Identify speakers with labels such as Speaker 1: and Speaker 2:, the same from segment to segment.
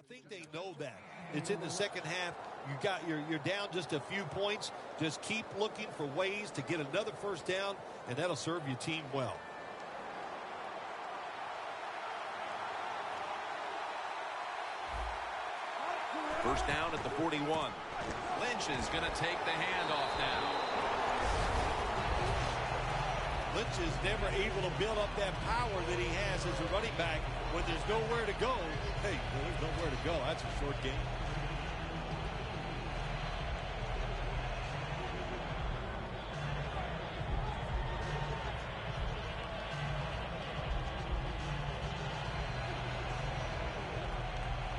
Speaker 1: think they know that. It's in the second half. You're down just a few points. Just keep looking for ways to get another first down, and that'll serve your team well.
Speaker 2: First down at the 41. Lynch is going to take the handoff now.
Speaker 1: Lynch is never able to build up that power that he has as a running back when there's nowhere to go. Hey, there's nowhere to go. That's a short game.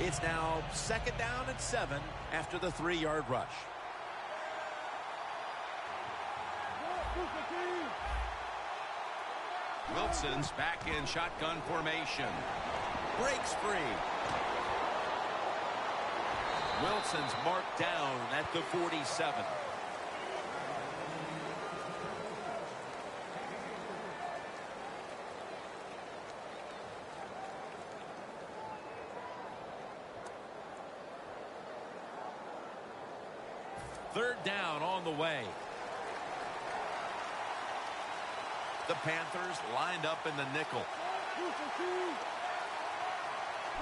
Speaker 2: It's now second down and 7 after the 3-yard rush. Wilson's back in shotgun formation. Breaks free. Wilson's marked down at the 47. Third down on the way. The Panthers lined up in the nickel.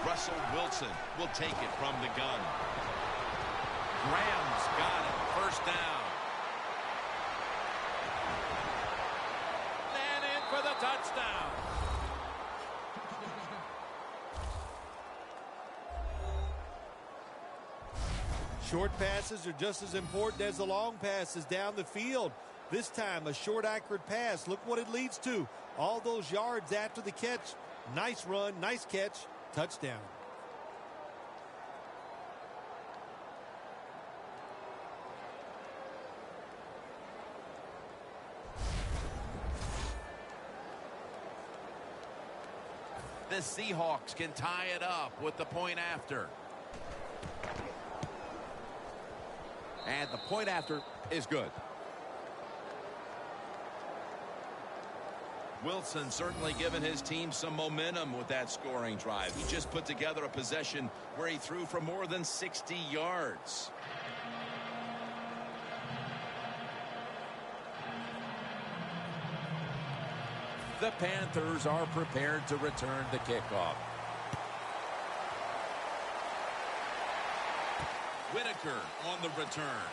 Speaker 2: Russell Wilson will take it from the gun. Graham's got it. First down. And in for the touchdown.
Speaker 1: Short passes are just as important as the long passes down the field. This time, a short, accurate pass. Look what it leads to. All those yards after the catch. Nice run, nice catch, touchdown.
Speaker 2: The Seahawks can tie it up with the point after. And the point after is good. Wilson certainly given his team some momentum with that scoring drive. He just put together a possession where he threw for more than 60 yards. The Panthers are prepared to return the kickoff. Whitaker on the return.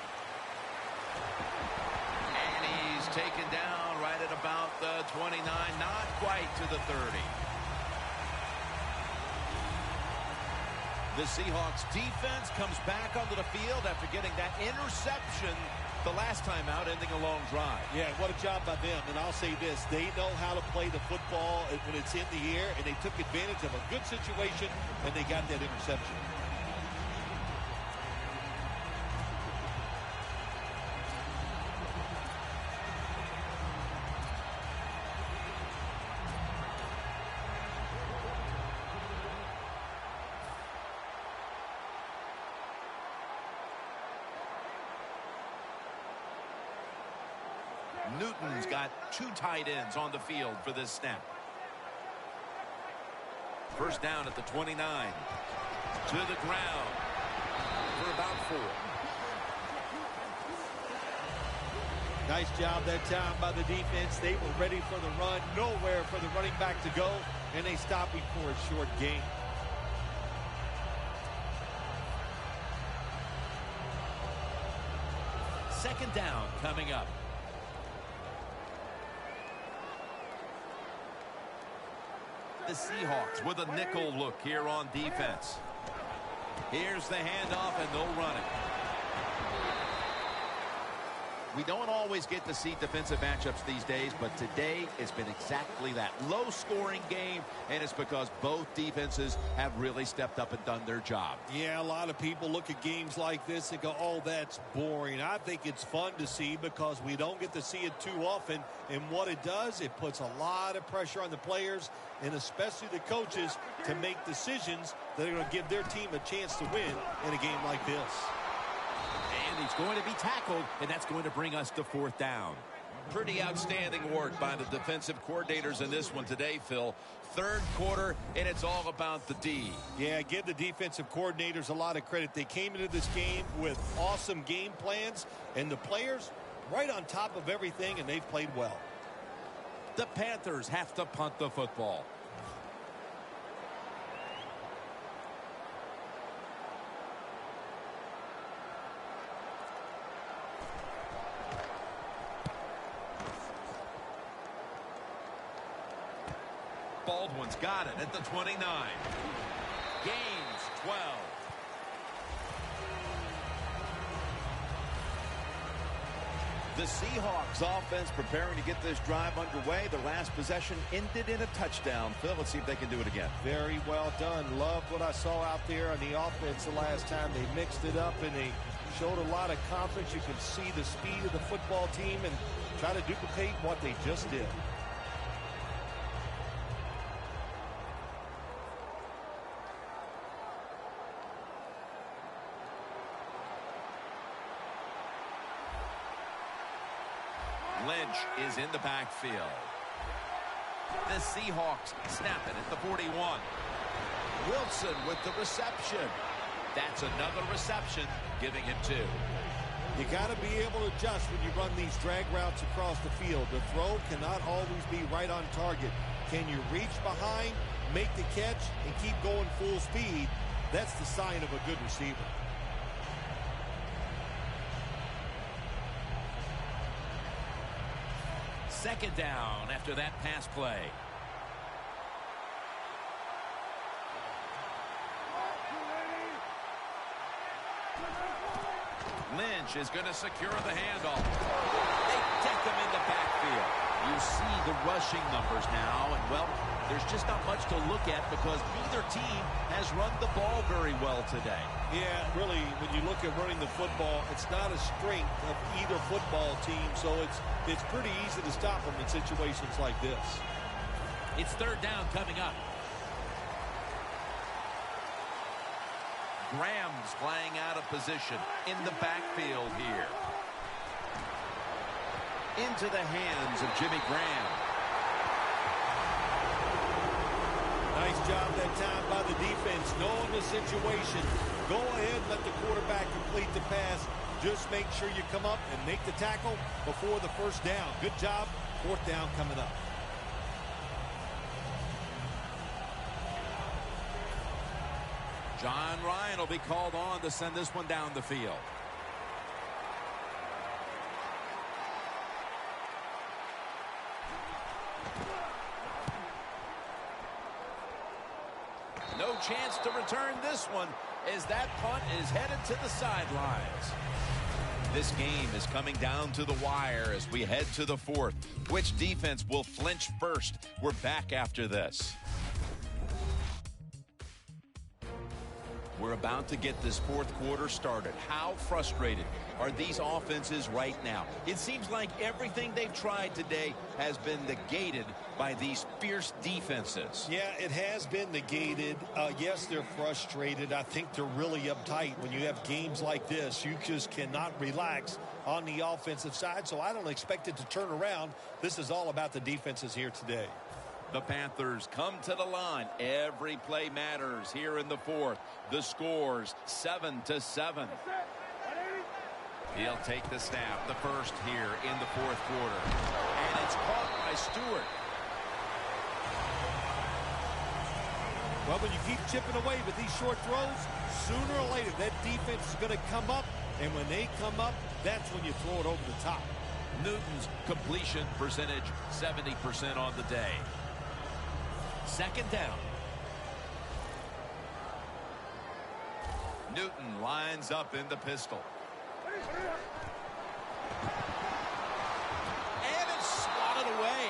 Speaker 2: And he's taken down right at about the 29, not quite to the 30. The Seahawks defense comes back onto the field after getting that interception the last time out, ending a long drive.
Speaker 1: Yeah, what a job by them. And I'll say this, they know how to play the football when it's in the air, and they took advantage of a good situation, and they got that interception.
Speaker 2: Newton's got 2 tight ends on the field for this snap. First down at the 29. To the ground for about 4.
Speaker 1: Nice job that time by the defense. They were ready for the run. Nowhere for the running back to go. And they stopped him for a short gain.
Speaker 2: Second down coming up. The Seahawks with a nickel look here on defense. Here's the handoff, and they'll run it. We don't always get to see defensive matchups these days, but today it's been exactly that. Low-scoring game, and it's because both defenses have really stepped up and done their job.
Speaker 1: Yeah, a lot of people look at games like this and go, oh, that's boring. I think it's fun to see because we don't get to see it too often. And what it does, it puts a lot of pressure on the players and especially the coaches to make decisions that are going to give their team a chance to win in a game like this.
Speaker 2: And he's going to be tackled, and that's going to bring us to 4th down. Pretty outstanding work by the defensive coordinators in this one today, Phil. Third quarter, and it's all about the D.
Speaker 1: Yeah, give the defensive coordinators a lot of credit. They came into this game with awesome game plans, and the players right on top of everything, and they've played well.
Speaker 2: The Panthers have to punt the football. Baldwin's got it at the 29. Gains 12.
Speaker 3: The Seahawks offense preparing to get this drive underway. Their last possession ended in a touchdown. Phil, let's see if they can do it again.
Speaker 1: Very well done. Loved what I saw out there on the offense the last time. They mixed it up and they showed a lot of confidence. You can see the speed of the football team and try to duplicate what they just did.
Speaker 2: Lynch is in the backfield. The Seahawks snap it at the 41. Wilson with the reception. That's another reception, giving him 2.
Speaker 1: You got to be able to adjust when you run these drag routes across the field. The throw cannot always be right on target. Can you reach behind, make the catch, and keep going full speed? That's the sign of a good receiver.
Speaker 2: Second down after that pass play. Lynch is going to secure the handoff. They deck him in the backfield. You see the rushing numbers now, and, well, there's just not much to look at because neither team has run the ball very well today.
Speaker 1: Yeah, really, when you look at running the football, it's not a strength of either football team, so it's pretty easy to stop them in situations like this.
Speaker 2: It's third down coming up. Graham's flying out of position in the backfield here. Into the hands of Jimmy Graham.
Speaker 1: Nice job that time by the defense, knowing the situation. Go ahead and let the quarterback complete the pass. Just make sure you come up and make the tackle before the first down. Good job. Fourth down coming up.
Speaker 2: John Ryan will be called on to send this one down the field. No chance to return this one as that punt is headed to the sidelines. This game is coming down to the wire as we head to the fourth. Which defense will flinch first? We're back after this. We're about to get this fourth quarter started. How frustrated are these offenses right now? It seems like everything they've tried today has been negated by these fierce defenses.
Speaker 1: Yeah, it has been negated. Yes, they're frustrated. I think they're really uptight. When you have games like this, you just cannot relax on the offensive side, so I don't expect it to turn around. This is all about the defenses here today.
Speaker 2: The Panthers come to the line. Every play matters here in the fourth. The score's 7-7. He'll take the snap, the first here in the fourth quarter. And it's caught by Stewart.
Speaker 1: Well, when you keep chipping away with these short throws, sooner or later that defense is going to come up. And when they come up, that's when you throw it over the top.
Speaker 2: Newton's completion percentage, 70% on the day. Second down. Newton lines up in the pistol. And it's swatted away.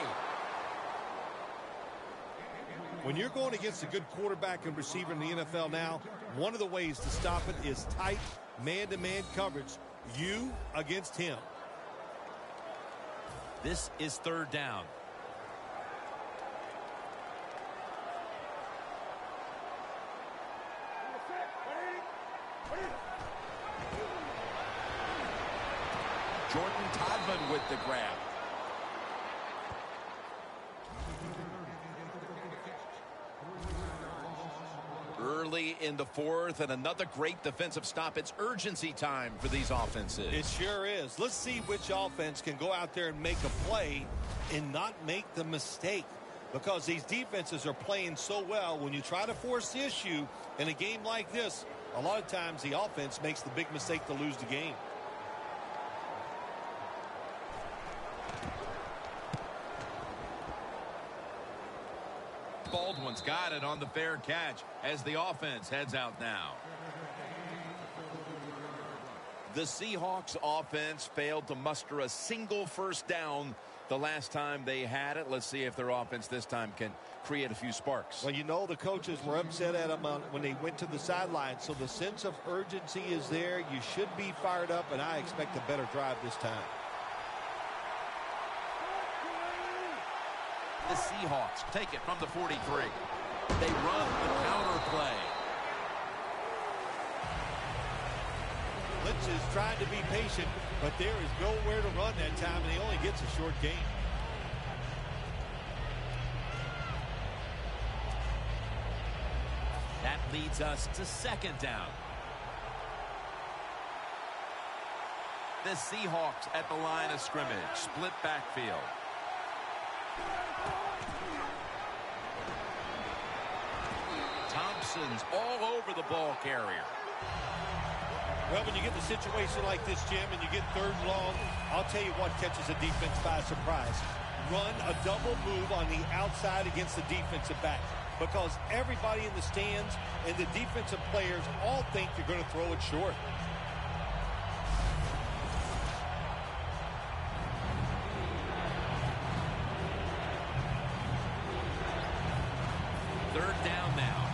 Speaker 1: When you're going against a good quarterback and receiver in the NFL now, one of the ways to stop it is tight man-to-man coverage. You against him.
Speaker 2: This is third down. Jordan Todman with the grab. early in the fourth, and another great defensive stop. It's urgency time for these offenses.
Speaker 1: It sure is. Let's see which offense can go out there and make a play and not make the mistake, because these defenses are playing so well. When you try to force the issue in a game like this, a lot of times the offense makes the big mistake to lose the game.
Speaker 2: Baldwin's got it on the fair catch as the offense heads out now. The Seahawks offense failed to muster a single first down the last time they had it. Let's see if their offense this time can create a few sparks.
Speaker 1: Well, you know, the coaches were upset at them when they went to the sideline, so the sense of urgency is there. You should be fired up, and I expect a better drive this time.
Speaker 2: The Seahawks take it from the 43. They run the counter play.
Speaker 1: Lynch is trying to be patient, but there is nowhere to run that time, and he only gets a short gain.
Speaker 2: That leads us to second down. The Seahawks at the line of scrimmage. Split backfield. Thompson's all over the ball carrier.
Speaker 1: Well, when you get the situation like this, Jim, and you get third and long, I'll tell you what catches a defense by surprise. Run a double move on the outside against the defensive back, because everybody in the stands and the defensive players all think you're going to throw it short.
Speaker 2: Third down now.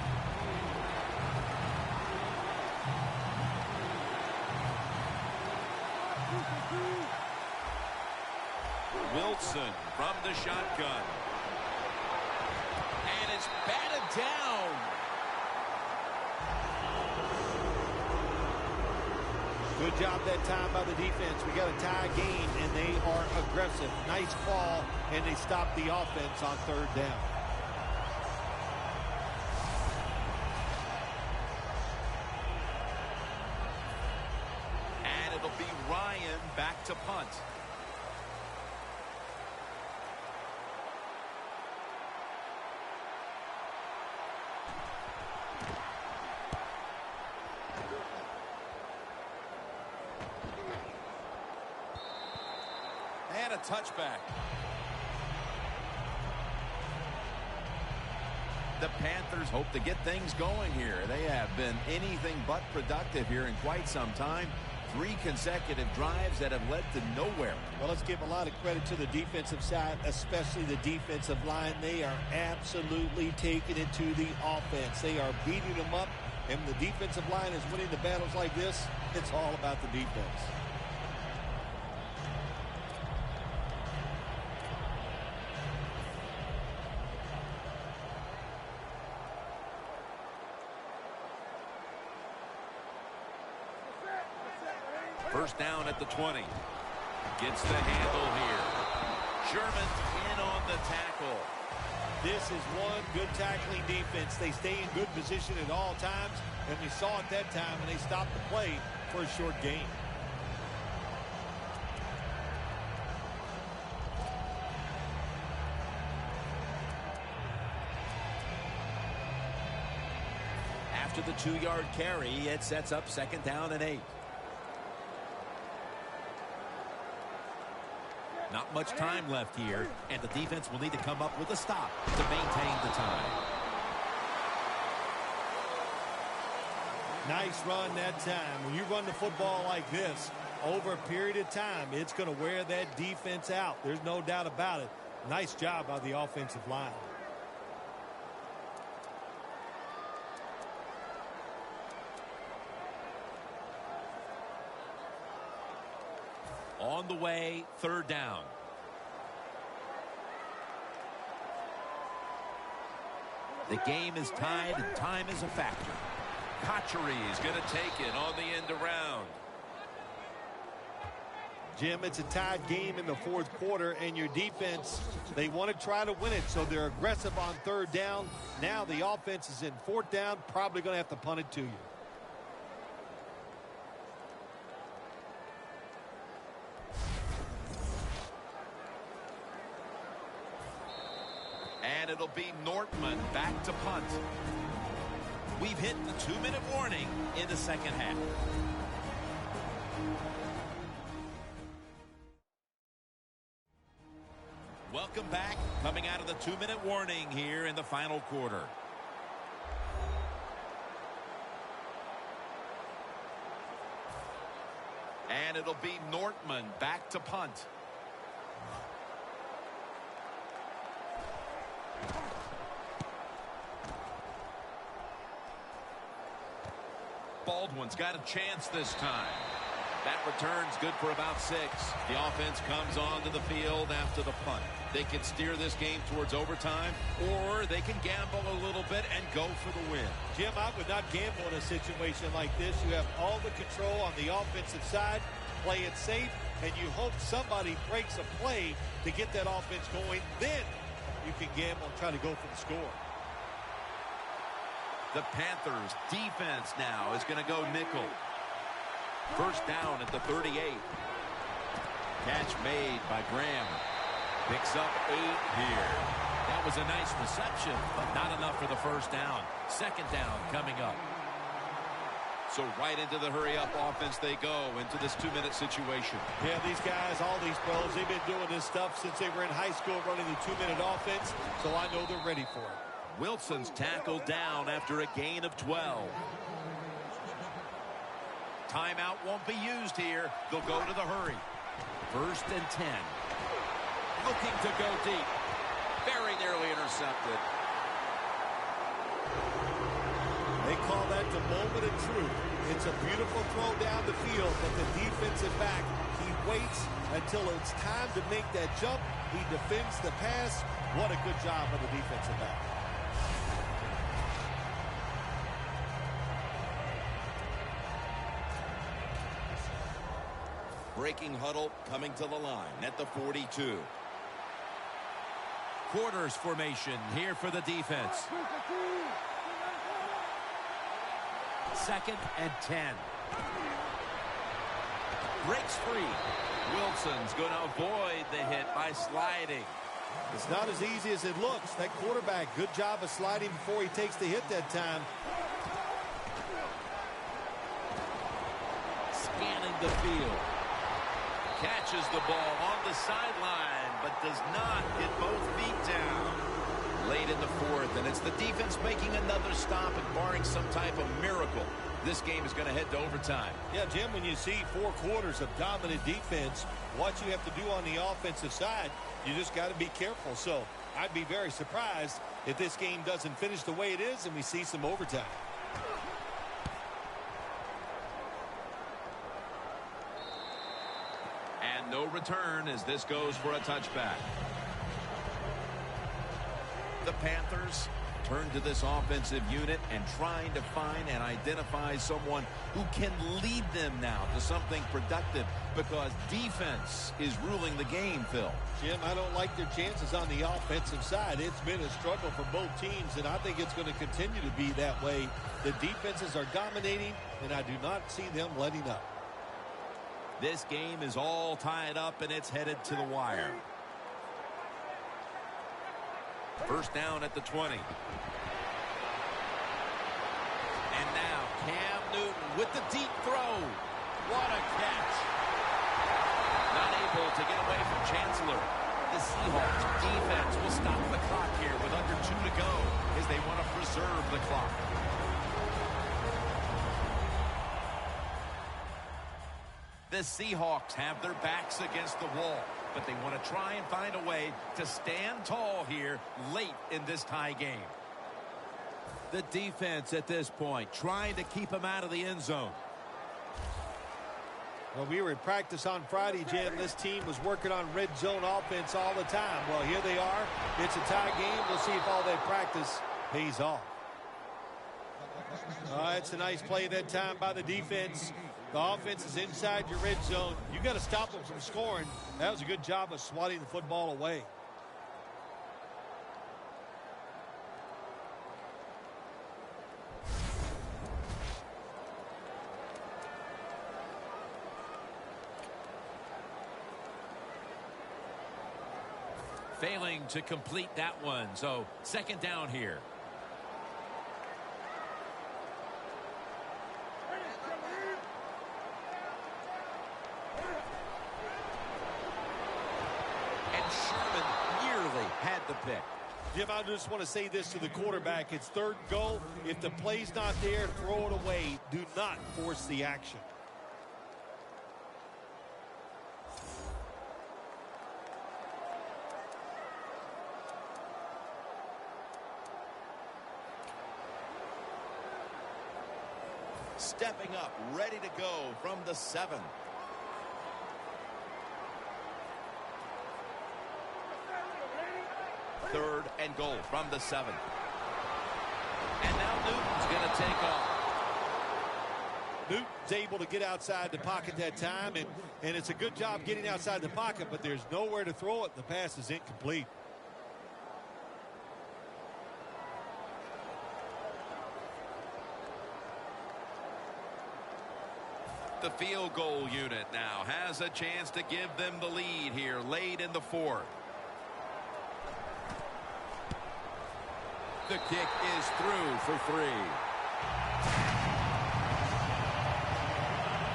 Speaker 2: Wilson from the shotgun. And it's batted down.
Speaker 1: Good job that time by the defense. We got a tie game, and they are aggressive. Nice call, and they stop the offense on third down.
Speaker 2: And it'll be Ryan back to punt. And a touchback. The Panthers hope to get things going here. They have been anything but productive here in quite some time. 3 consecutive drives that have led to nowhere.
Speaker 1: Well, let's give a lot of credit to the defensive side, especially the defensive line. They are absolutely taking it to the offense. They are beating them up, and when the defensive line is winning the battles like this, it's all about the defense.
Speaker 2: First down at the 20. Gets the handle here. Sherman's in on the tackle.
Speaker 1: This is one good tackling defense. They stay in good position at all times, and we saw it that time, and they stopped the play for a short gain.
Speaker 2: After the 2-yard carry, it sets up second down and 8. Not much time left here, and the defense will need to come up with a stop to maintain the time.
Speaker 1: Nice run that time. When you run the football like this, over a period of time, it's going to wear that defense out. There's no doubt about it. Nice job by the offensive line.
Speaker 2: On the way, third down. The game is tied, and time is a factor. Kachary is going to take it on the end around.
Speaker 1: Jim, it's a tied game in the fourth quarter, and your defense, they want to try to win it, so they're aggressive on third down. Now the offense is in fourth down, probably going to have to punt it to you.
Speaker 2: And it'll be Nortman back to punt. We've hit the 2-minute warning in the second half. Welcome back. Coming out of the 2-minute warning here in the final quarter. And it'll be Nortman back to punt. Baldwin's got a chance this time. That return's good for about 6. The offense comes onto the field after the punt. They can steer this game towards overtime, or they can gamble a little bit and go for the win.
Speaker 1: Jim, I would not gamble in a situation like this. You have all the control on the offensive side. Play it safe, and you hope somebody breaks a play to get that offense going. Then you can gamble and try to go for the score.
Speaker 2: The Panthers defense now is going to go nickel. First down at the 38. Catch made by Graham. Picks up 8 here. That was a nice reception, but not enough for the first down. Second down coming up. So right into the hurry-up offense they go into this 2-minute situation.
Speaker 1: Yeah, these guys, all these pros, they've been doing this stuff since they were in high school running the 2-minute offense, so I know they're ready for it.
Speaker 2: Wilson's tackled down after a gain of 12. Timeout won't be used here. They'll go to the hurry. First and 10. Looking to go deep. Very nearly intercepted.
Speaker 1: They call that the moment of truth. It's a beautiful throw down the field, but the defensive back, he waits until it's time to make that jump. He defends the pass. What a good job of the defensive back.
Speaker 2: Breaking huddle coming to the line at the 42. Quarters formation here for the defense. Second and 10. Breaks free. Wilson's going to avoid the hit by sliding.
Speaker 1: It's not as easy as it looks. That quarterback, good job of sliding before he takes the hit that time.
Speaker 2: Scanning the field. Catches the ball on the sideline, but does not get both feet down. Late in the fourth, and it's the defense making another stop and barring some type of miracle. This game is going to head to overtime.
Speaker 1: Yeah, Jim, when you see 4 quarters of dominant defense, what you have to do on the offensive side, you just got to be careful. So I'd be very surprised if this game doesn't finish the way it is and we see some overtime.
Speaker 2: And no return as this goes for a touchback. The Panthers turn to this offensive unit and trying to find and identify someone who can lead them now to something productive because defense is ruling the game, Phil.
Speaker 1: Jim, I don't like their chances on the offensive side. It's been a struggle for both teams, and I think it's going to continue to be that way. The defenses are dominating, and I do not see them letting up.
Speaker 2: This game is all tied up, and it's headed to the wire. First down at the 20. And now Cam Newton with the deep throw. What a catch. Not able to get away from Chancellor. The Seahawks defense will stop the clock here with under 2 to go as they want to preserve the clock. The Seahawks have their backs against the wall, but they want to try and find a way to stand tall here late in this tie game. The defense at this point trying to keep him out of the end zone.
Speaker 1: Well, we were in practice on Friday, Jim. This team was working on red zone offense all the time. Well, here they are. It's a tie game. We'll see if all that practice pays off. It's a nice play that time by the defense. The offense is inside your red zone. You got to stop them from scoring. That was a good job of swatting the football away.
Speaker 2: Failing to complete that one. So second down here. And Sherman nearly had the pick.
Speaker 1: Jim, I just want to say this to the quarterback. It's third and goal. If the play's not there, throw it away. Do not force the action.
Speaker 3: Stepping up, ready to go from the 7. Third and goal from the 7.
Speaker 2: And now Newton's going to take off.
Speaker 1: Newton's able to get outside the pocket that time, and it's a good job getting outside the pocket, but there's nowhere to throw it. The pass is incomplete.
Speaker 2: The field goal unit now has a chance to give them the lead here late in the 4th. The kick is through for 3.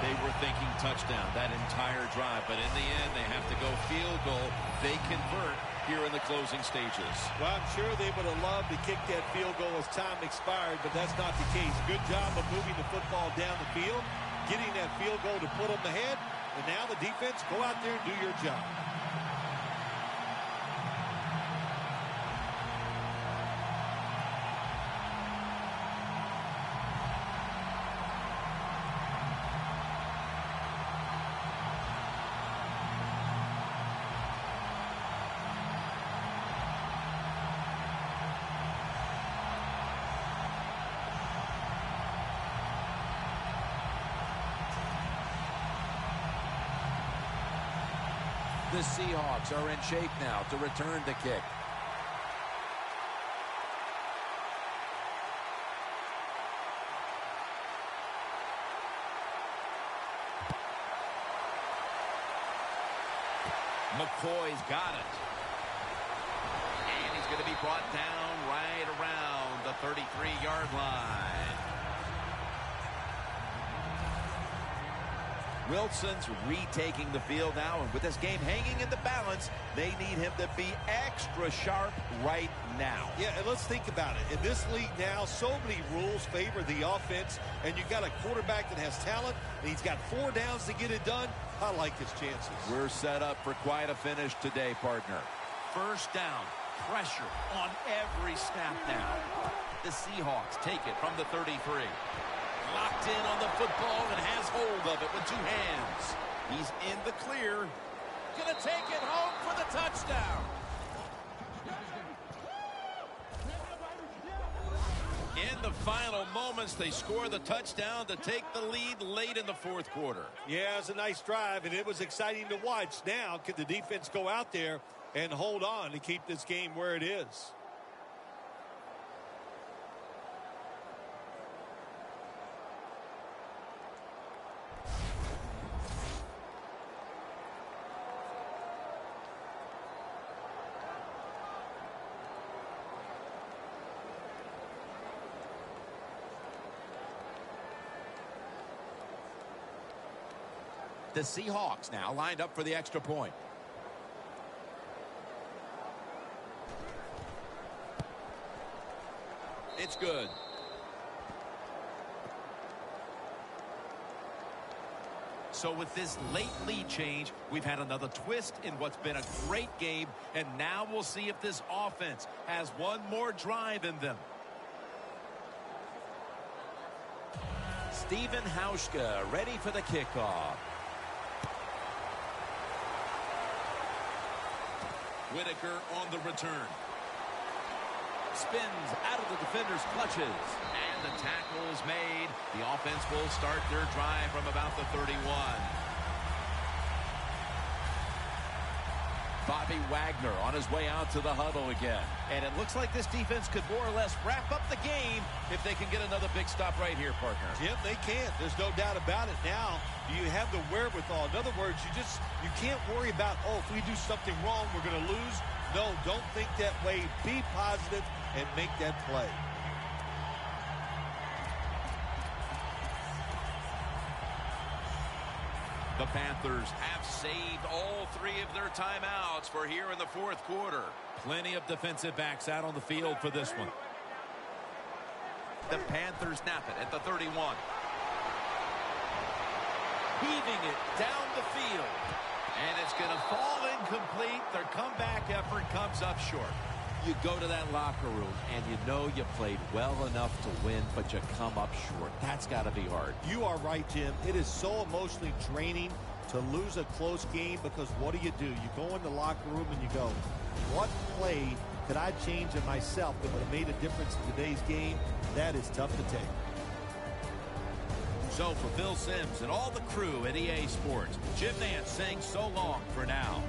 Speaker 2: They were thinking touchdown that entire drive, but in the end they have to go field goal. They convert here in the closing stages.
Speaker 1: Well, I'm sure they would have loved to kick that field goal as time expired, but that's not the case. Good job of moving the football down the field, getting that field goal to put them ahead, and now the defense, go out there and do your job.
Speaker 2: The Seahawks are in shape now to return the kick. McCoy's got it. And he's going to be brought down right around the 33-yard line.
Speaker 3: Wilson's retaking the field now, and with this game hanging in the balance, they need him to be extra sharp right now.
Speaker 1: Yeah, and let's think about it. In this league now, so many rules favor the offense, and you've got a quarterback that has talent, and he's got 4 downs to get it done. I like his chances.
Speaker 3: We're set up for quite a finish today, partner.
Speaker 2: First down, pressure on every snap now. The Seahawks take it from the 33. Locked in on the football and has hold of it with 2 hands. He's in the clear. Gonna take it home for the touchdown. In the final moments, they score the touchdown to take the lead late in the 4th quarter.
Speaker 1: Yeah, it was a nice drive, and it was exciting to watch. Now, can the defense go out there and hold on to keep this game where it is?
Speaker 2: The Seahawks now lined up for the extra point. It's good. So with this late lead change, we've had another twist in what's been a great game, and now we'll see if this offense has one more drive in them. Steven Hauschka ready for the kickoff. Whitaker on the return. Spins out of the defender's clutches. And the tackle is made. The offense will start their drive from about the 31. Bobby Wagner on his way out to the huddle again.
Speaker 3: And it looks like this defense could more or less wrap up the game if they can get another big stop right here, partner.
Speaker 1: Jim, they can. There's no doubt about it. Now, do you have the wherewithal? In other words, you can't worry about, oh, if we do something wrong, we're going to lose. No, don't think that way. Be positive and make that play.
Speaker 2: The Panthers have saved all 3 of their timeouts for here in the 4th quarter.
Speaker 4: Plenty of defensive backs out on the field for this one.
Speaker 2: The Panthers snap it at the 31. Heaving it down the field. And it's going to fall incomplete. Their comeback effort comes up short.
Speaker 4: You go to that locker room and you know you played well enough to win, but you come up short. That's got to be hard.
Speaker 1: You are right, Jim. It is so emotionally draining to lose a close game because what do? You go in the locker room and you go, what play could I change in myself that would have made a difference in today's game? That is tough to take.
Speaker 2: So for Phil Simms and all the crew at EA Sports, Jim Nance saying so long for now.